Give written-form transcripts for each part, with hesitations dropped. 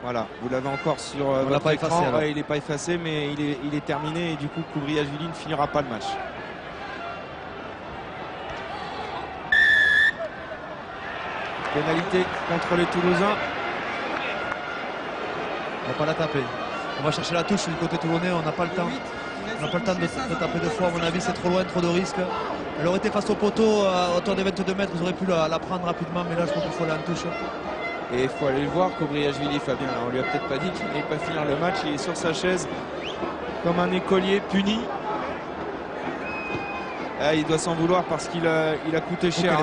Voilà, vous l'avez encore sur On l'a votre pas écran. effacé, Ouais, il n'est pas effacé, mais il est terminé et du coup Koubriashvili ne finira pas le match. Pénalité contre les Toulousains. On va pas la taper. On va chercher la touche du côté toulonnais, on n'a pas le temps. On n'a pas le temps de taper deux fois, à mon avis c'est trop loin, trop de risques. Elle aurait été face au poteau à hauteur des 22 mètres, vous auriez pu la prendre rapidement, mais là je crois qu'il faut aller en touche. Et il faut aller le voir, Koubriashvili, Fabien. On lui a peut-être pas dit qu'il n'allait pas finir le match. Il est sur sa chaise comme un écolier puni. Ah, il doit s'en vouloir parce qu'il a coûté cher.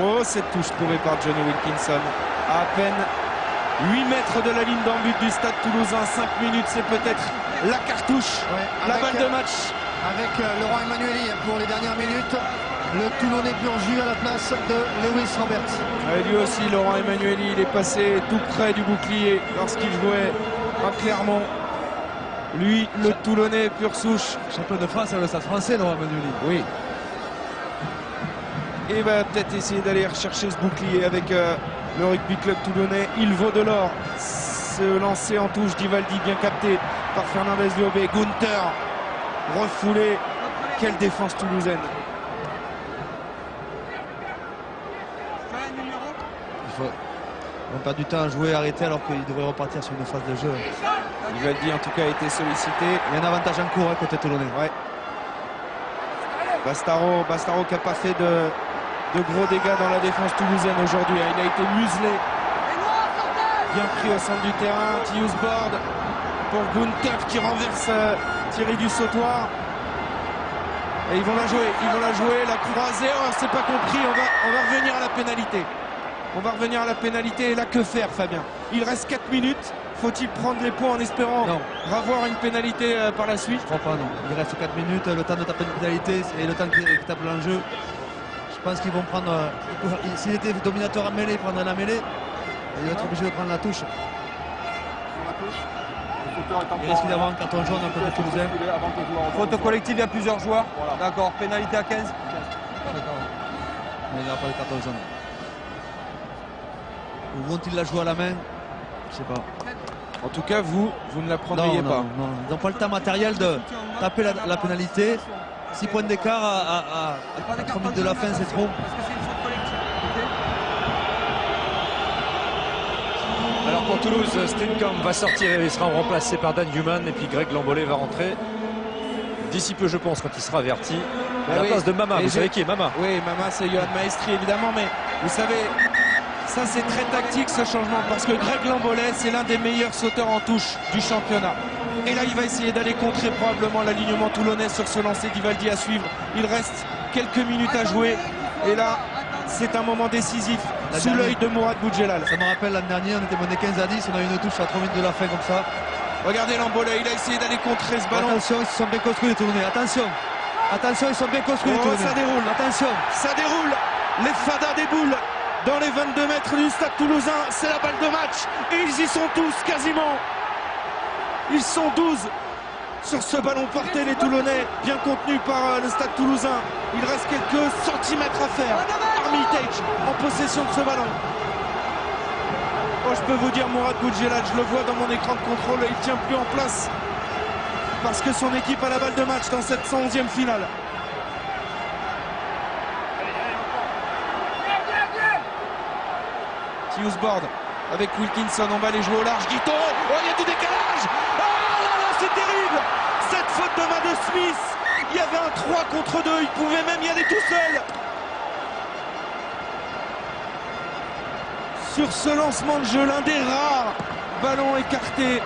Oh, cette touche trouvée par Johnny Wilkinson. À peine 8 mètres de la ligne d'en but du stade toulousain. 5 minutes, c'est peut-être la cartouche, la balle de match. Avec Laurent Emmanueli pour les dernières minutes. Le Toulonnais pur jus à la place de Lewis Roberts. Et lui aussi, Laurent Emmanueli, il est passé tout près du bouclier lorsqu'il jouait à Clermont. Lui, le Toulonnais pur souche. Champion de France, le stade français, Laurent Emmanueli. Oui. Et va peut-être essayer d'aller rechercher ce bouclier avec le rugby club toulonnais. Il vaut de l'or. Ce lancer en touche d'Ivaldi, bien capté par Fernandez Liobé. Gunther, refoulé. Quelle défense toulousaine. On perd du temps à jouer, arrêter alors qu'il devrait repartir sur une phase de jeu. Ivaldi en tout cas a été sollicité. Il y a un avantage en cours côté toulonnais. Ouais. Bastaro qui n'a pas fait de gros dégâts dans la défense toulousaine aujourd'hui. Il a été muselé. Bien pris au centre du terrain. Tius Bord pour Gunther qui renverse Thierry du Sautoir. Et ils vont la jouer, la croisée. Oh, c'est pas compris. On va revenir à la pénalité. On va revenir à la pénalité. Et là, que faire, Fabien? Il reste 4 minutes. Faut-il prendre les points en espérant revoir une pénalité par la suite? Je crois pas, non. Il reste 4 minutes, le temps de taper une pénalité et le temps qu'ils tapent l'enjeu. Je pense qu'ils vont prendre. S'il était dominateur en mêlée, il prendrait la mêlée. Il va être obligé de prendre la touche. Il risque d'avoir un carton jaune un peu de Toulousain. Faute collective, il y a plusieurs joueurs. D'accord, pénalité à 15. D'accord. Mais il n'y aura pas de carton jaune. Ou vont-ils la jouer à la main? Je sais pas. En tout cas, vous ne la prendriez pas. Non, ils n'ont pas le temps matériel de taper la pénalité. 6 points d'écart à 3 minutes de la fin, c'est trop. Alors pour Toulouse, Steenkamp va sortir et il sera remplacé par Dan Human et puis Greg Lambolet va rentrer d'ici peu, je pense, quand il sera averti à la place de Mama. Vous savez qui est Mama? Oui, Mama, c'est Johan Maestri évidemment, mais vous savez, ça c'est très tactique ce changement parce que Greg Lambolet c'est l'un des meilleurs sauteurs en touche du championnat. Et là il va essayer d'aller contrer probablement l'alignement toulonnais sur ce lancer d'Ivaldi à suivre. Il reste quelques minutes à jouer et là c'est un moment décisif sous l'œil de Mourad Boudjelal. Ça me rappelle l'année dernière, on était mené 15-10, on a eu une touche à 3 minutes de la fin comme ça. Regardez Lambolet, il a essayé d'aller contrer ce ballon. Attention, ils se sont bien construits les Toulonnais, attention. Attention, ils sont bien construits les Toulonnais. Ça déroule, attention. Ça déroule, les fadas déboulent dans les 22 mètres du stade toulousain. C'est la balle de match et ils y sont tous quasiment. Ils sont 12 sur ce ballon porté, les Toulonnais, bien contenus par le stade toulousain. Il reste quelques centimètres à faire. Armitage en possession de ce ballon. Oh, je peux vous dire, Mourad Boudjelal, je le vois dans mon écran de contrôle, il tient plus en place parce que son équipe a la balle de match dans cette 111e finale. Tius Bord avec Wilkinson, on va les jouer au large. Guito, oh, il y a du décalage. Oh là là, c'est terrible. Cette faute de main de Smith. Il y avait un 3 contre 2, il pouvait même y aller tout seul. Sur ce lancement de jeu, l'un des rares ballons écartés.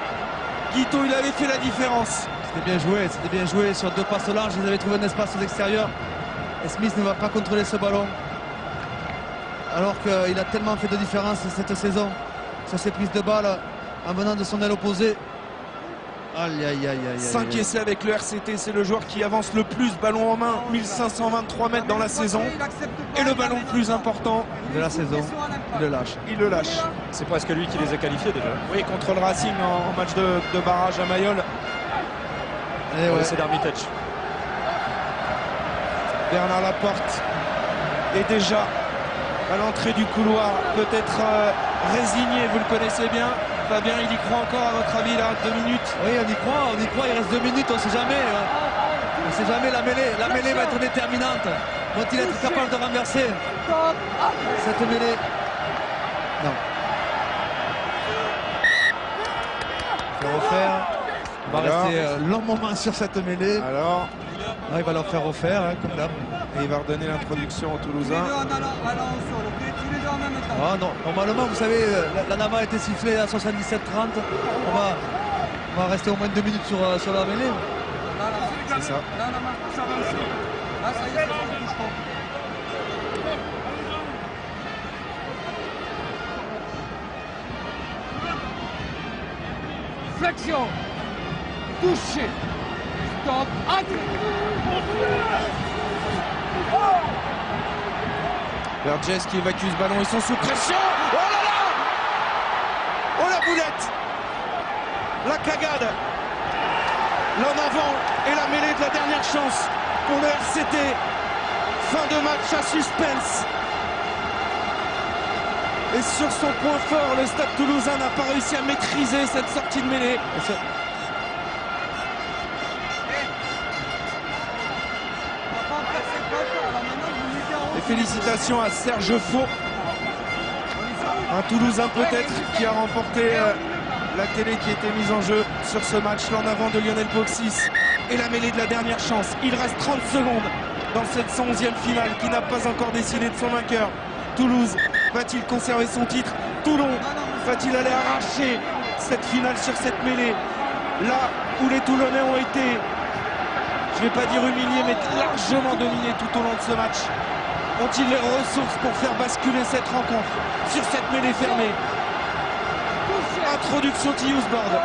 Guito, il avait fait la différence. C'était bien joué sur 2 passes larges, ils avaient trouvé un espace à l'extérieur. Et Smith ne va pas contrôler ce ballon. Alors qu'il a tellement fait de différence cette saison sur ses prises de balles en venant de son aile opposée. Aïe, aïe, aïe, aïe. 5 essais avec le RCT, c'est le joueur qui avance le plus ballon en main, 1523 mètres dans la saison. Et le ballon le plus important de la saison, il le lâche. Il le lâche. C'est presque lui qui les a qualifiés déjà. Oui, contre le Racing en match de barrage à Mayol. Et ouais. C'est d'Armitage. Bernard Laporte est déjà à l'entrée du couloir, peut-être résigné, vous le connaissez bien. Fabien, il y croit encore à votre avis là, 2 minutes? Oui, on y croit, il reste 2 minutes, on ne sait jamais. On ne sait jamais, la mêlée va être déterminante. Vont-ils être capables de renverser cette mêlée? Non. Il faut refaire. On va rester long moment sur cette mêlée. Alors, il va leur faire refaire, hein, comme d'hab. et il va redonner l'introduction aux Toulousains. Ah, non, normalement, vous savez, la Nama a été sifflée à 77-30. On va rester au moins 2 minutes sur la mêlée. C'est ça. Flexion, touché, stop, entrée. Burgess qui évacue ce ballon, ils sont sous pression. Oh là là! Oh la boulette! La cagade! L'en avant et la mêlée de la dernière chance pour le RCT. Fin de match à suspense. Et sur son point fort, le Stade Toulousain n'a pas réussi à maîtriser cette sortie de mêlée. Et félicitations à Serge Faux, un Toulousain peut-être qui a remporté la télé qui était mise en jeu sur ce match. L'en avant de Lionel Boxis et la mêlée de la dernière chance. Il reste 30 secondes dans cette 111e finale qui n'a pas encore décidé de son vainqueur. Toulouse va-t-il conserver son titre? Toulon va-t-il aller arracher cette finale sur cette mêlée? Là où les Toulonnais ont été, je ne vais pas dire humiliés, mais largement dominés tout au long de ce match. Ont-ils les ressources pour faire basculer cette rencontre sur cette mêlée fermée? Introduction Tillous-Borde.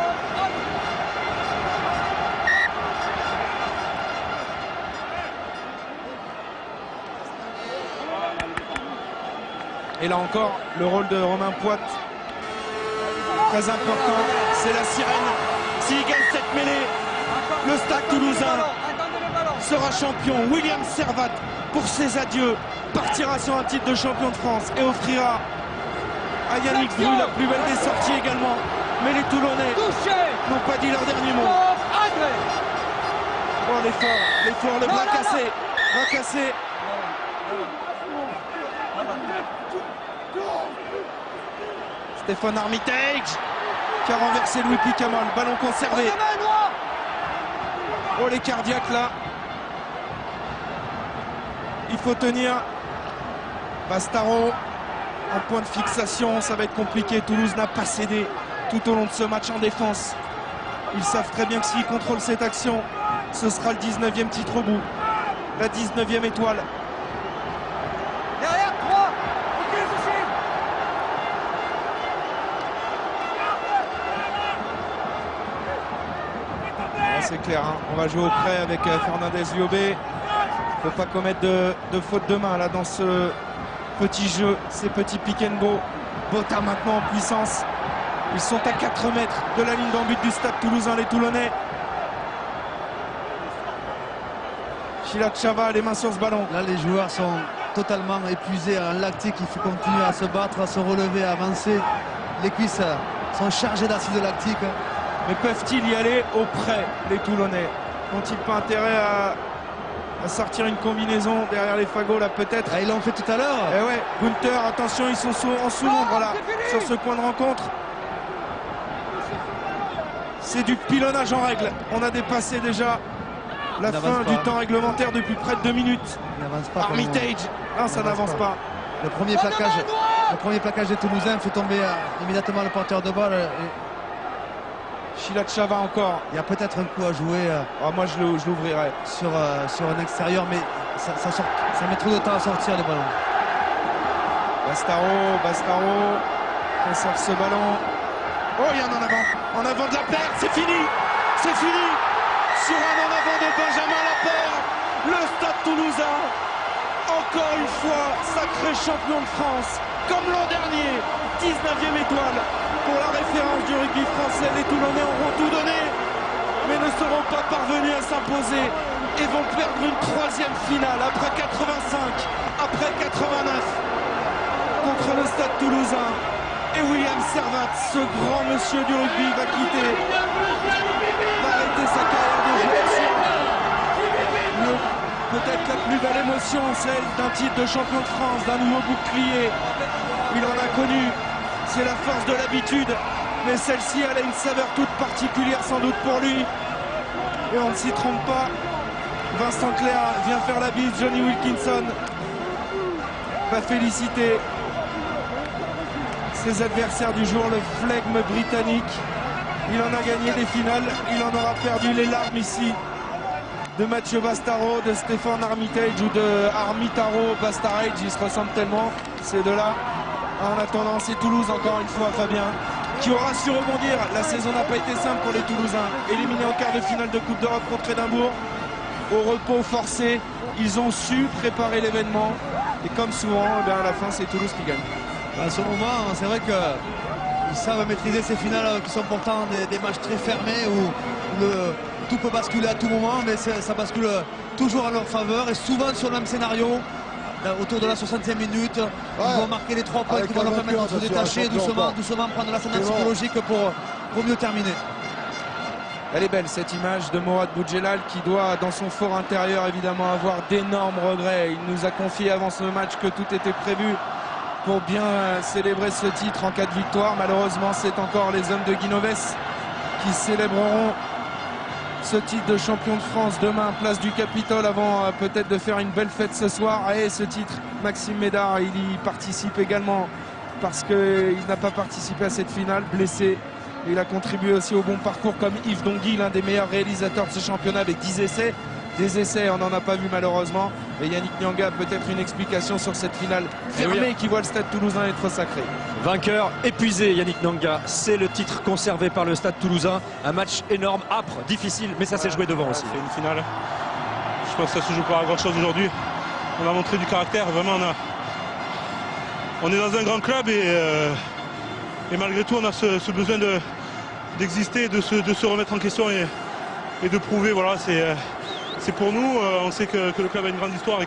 Et là encore, le rôle de Romain Poite, très important, c'est la sirène. S'il gagne cette mêlée, le Stade Toulousain sera champion. William Servat, pour ses adieux, partira sur un titre de champion de France et offrira à Yannick Bru la plus belle des sorties également. Mais les Toulonnais n'ont pas dit leur dernier mot. Oh l'effort, le bras cassé. Stéphane Armitage qui a renversé Louis Picamol, ballon conservé. Oh les cardiaques là. Il faut tenir. Bastaro en point de fixation, ça va être compliqué. Toulouse n'a pas cédé tout au long de ce match en défense. Ils savent très bien que s'ils contrôlent cette action, ce sera le 19e titre au bout. La 19e étoile. Derrière, 3. Ok, c'est clair, hein. On va jouer au près avec Fernandez Liobé. Il ne faut pas commettre de faute de main là dans ce petit jeu, ces petits pick and go. Botta maintenant en puissance. Ils sont à 4 mètres de la ligne d'en but du Stade Toulousain, les Toulonnais. Chilat Chava, les mains sur ce ballon. Là, les joueurs sont totalement épuisés en lactique. Il faut continuer à se battre, à se relever, à avancer. Les cuisses sont chargées d'acide lactique. Mais peuvent-ils y aller au près, les Toulonnais? N'ont-ils pas intérêt à sortir une combinaison derrière les fagots là peut-être? Ils l'ont fait tout à l'heure. Eh ouais, Gunther, attention, ils sont en sous-nombre là, sur ce coin de rencontre. C'est du pilonnage en règle. On a dépassé déjà la fin du temps réglementaire depuis près de 2 minutes. Armitage, non, ça n'avance pas. Le premier plaquage des Toulousains fait tomber immédiatement le porteur de balle. Chilat Chava encore. Il y a peut-être un coup à jouer. Moi je l'ouvrirais. Sur un extérieur, mais ça met trop de temps à sortir le ballon. Bastaro conserve ce ballon. Oh, il y a un en avant de Lapère, c'est fini. Sur un en avant de Benjamin Lapère, le Stade Toulousain, encore une fois, sacré champion de France, comme l'an dernier, 19e étoile pour la référence du rugby français. Les Toulonnais auront tout donné, mais ne seront pas parvenus à s'imposer et vont perdre une 3e finale après 85, après 89 contre le Stade Toulousain. Et William Servat, ce grand monsieur du rugby, va arrêter sa carrière de joueur sur peut-être la plus belle émotion, celle d'un titre de champion de France, d'un nouveau bouclier. Il en a connu, c'est la force de l'habitude, mais celle-ci, elle a une saveur toute particulière sans doute pour lui. Et on ne s'y trompe pas. Vincent Clerc vient faire la bise, Johnny Wilkinson va féliciter ses adversaires du jour, le flegme britannique. Il en a gagné des finales, il en aura perdu les larmes ici. De Mathieu Bastaro, de Stéphane Armitage ou de Armitaro Bastarage, ils se ressemblent tellement, ces deux-là. En attendant, c'est Toulouse encore une fois, Fabien, qui aura su rebondir. La saison n'a pas été simple pour les Toulousains. Éliminés en quart de finale de Coupe d'Europe contre Édimbourg, au repos forcé, ils ont su préparer l'événement. Et comme souvent, eh bien, à la fin, c'est Toulouse qui gagne. À ce moment, c'est vrai qu'ils savent maîtriser ces finales qui sont pourtant des matchs très fermés où tout peut basculer à tout moment, mais ça bascule toujours en leur faveur et souvent sur le même scénario. Autour de la 60e minute, ils vont marquer les 3 points qui vont leur permettre de se détacher doucement, prendre l'ascendant psychologique pour mieux terminer. Elle est belle cette image de Mourad Boudjelal qui doit dans son fort intérieur évidemment avoir d'énormes regrets. Il nous a confié avant ce match que tout était prévu pour bien célébrer ce titre en cas de victoire. Malheureusement, c'est encore les hommes de Guinoves qui célébreront ce titre de champion de France demain, place du Capitole, avant peut-être de faire une belle fête ce soir. Et ce titre, Maxime Médard, il y participe également parce qu'il n'a pas participé à cette finale, blessé. Il a contribué aussi au bon parcours comme Yves Dongui, l'un des meilleurs réalisateurs de ce championnat avec 10 essais. Des essais, on n'en a pas vu malheureusement. Et Yannick Nyanga, peut-être une explication sur cette finale fermée qui voit le Stade Toulousain être sacré. Vainqueur, épuisé Yannick Nyanga. C'est le titre conservé par le Stade Toulousain. Un match énorme, âpre, difficile, mais ça s'est joué devant aussi. C'est une finale. Je pense que ça se joue pas à grand chose aujourd'hui. On a montré du caractère, vraiment on est dans un grand club et malgré tout on a ce besoin d'exister, de se remettre en question et de prouver. Voilà, c'est pour nous, on sait que le club a une grande histoire et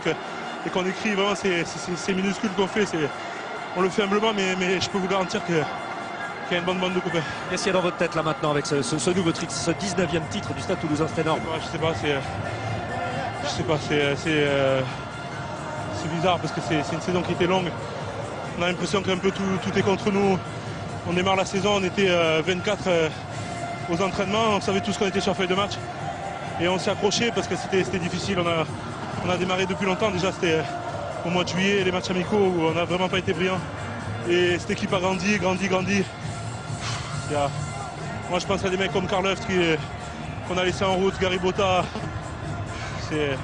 qu'on écrit vraiment ces minuscules qu'on fait. On le fait humblement, mais je peux vous garantir qu'il y a une bonne bande de copains. Qu'est-ce qu'il y a dans votre tête là maintenant avec ce nouveau titre, ce 19e titre du Stade Toulousain? C'est énorme. Je sais pas, c'est bizarre parce que c'est une saison qui était longue. On a l'impression qu'un peu tout est contre nous. On démarre la saison, on était 24 aux entraînements, on savait tous qu'on était sur feuille de match. Et on s'est accroché parce que c'était difficile. On a démarré depuis longtemps, déjà c'était au mois de juillet, les matchs amicaux où on n'a vraiment pas été brillants. Et cette équipe a grandi. Moi je pense à des mecs comme Karloff qu'on a laissé en route, Gary Botta. C'est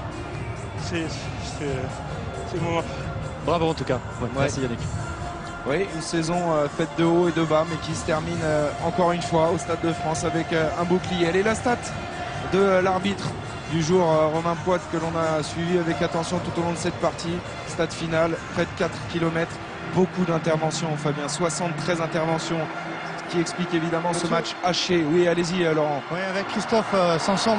le moment. Bravo en tout cas. Ouais. Merci Yannick. Oui, une saison faite de haut et de bas, mais qui se termine encore une fois au Stade de France avec un bouclier. Elle est la stat de l'arbitre du jour, Romain Poit, que l'on a suivi avec attention tout au long de cette partie. Stade final, près de 4 km, beaucoup d'interventions, Fabien, 73 interventions, ce qui explique évidemment ce match haché. Oui, allez-y Laurent. Oui, avec Christophe Sanson,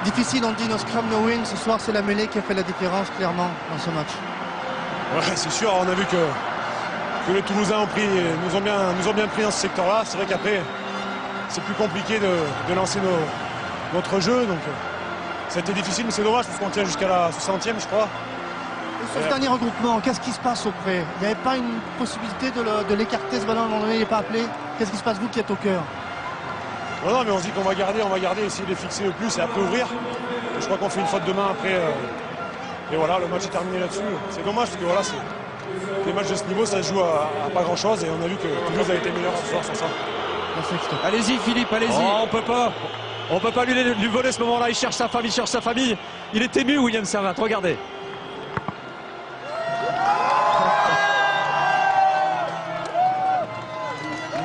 difficile, on dit no scrum, no win. Ce soir, c'est la mêlée qui a fait la différence clairement dans ce match. Ouais, c'est sûr, on a vu que les Toulousains nous ont bien pris dans ce secteur-là. C'est vrai qu'après, c'est plus compliqué de lancer notre jeu. Donc, ça a été difficile, mais c'est dommage parce qu'on tient jusqu'à la 60e, je crois. Et sur ce dernier regroupement, qu'est-ce qui se passe auprès? Il n'y avait pas une possibilité de l'écarter, ce ballon, à un moment donné, il n'est pas appelé. Qu'est-ce qui se passe, vous qui êtes au cœur? Non, mais on se dit qu'on va garder, essayer de les fixer le plus et après ouvrir. Et je crois qu'on fait une faute de main après. Et voilà, le match est terminé là-dessus. C'est dommage parce que voilà, les matchs de ce niveau, ça se joue à pas grand-chose. Et on a vu que Toulouse a été meilleur ce soir sur ça. Allez-y Philippe, allez-y. Oh, on peut pas lui voler ce moment-là. Il cherche sa famille. Il est ému, William Servat. Regardez.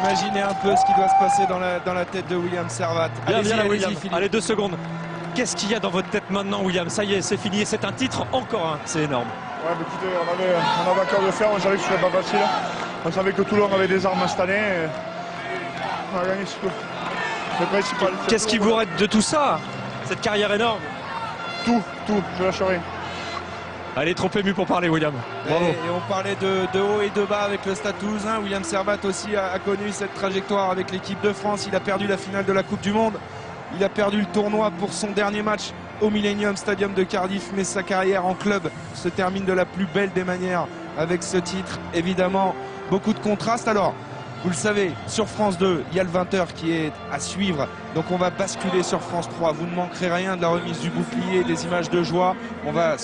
Imaginez un peu ce qui doit se passer dans la tête de William Servat. Allez-y, William. Allez, 2 secondes. Qu'est-ce qu'il y a dans votre tête maintenant, William? Ça y est, c'est fini. C'est un titre, encore un. C'est énorme. Ouais, mais écoutez, on avait à cœur de faire. On savait que ce serait pas facile. On savait que Toulon avait des armes cette année. Et on a gagné le principal. Qu'est-ce qui vous reste de tout ça? Cette carrière énorme? Tout, je lâche rien. Elle est trop émue pour parler, William. Bravo. Et on parlait de haut et de bas avec le Stade Toulousain. William Servat aussi a connu cette trajectoire avec l'équipe de France. Il a perdu la finale de la Coupe du Monde. Il a perdu le tournoi pour son dernier match au Millennium Stadium de Cardiff. Mais sa carrière en club se termine de la plus belle des manières avec ce titre. Évidemment, beaucoup de contrastes. Alors, vous le savez, sur France 2, il y a le 20h qui est à suivre. Donc on va basculer sur France 3. Vous ne manquerez rien de la remise du bouclier, des images de joie. On va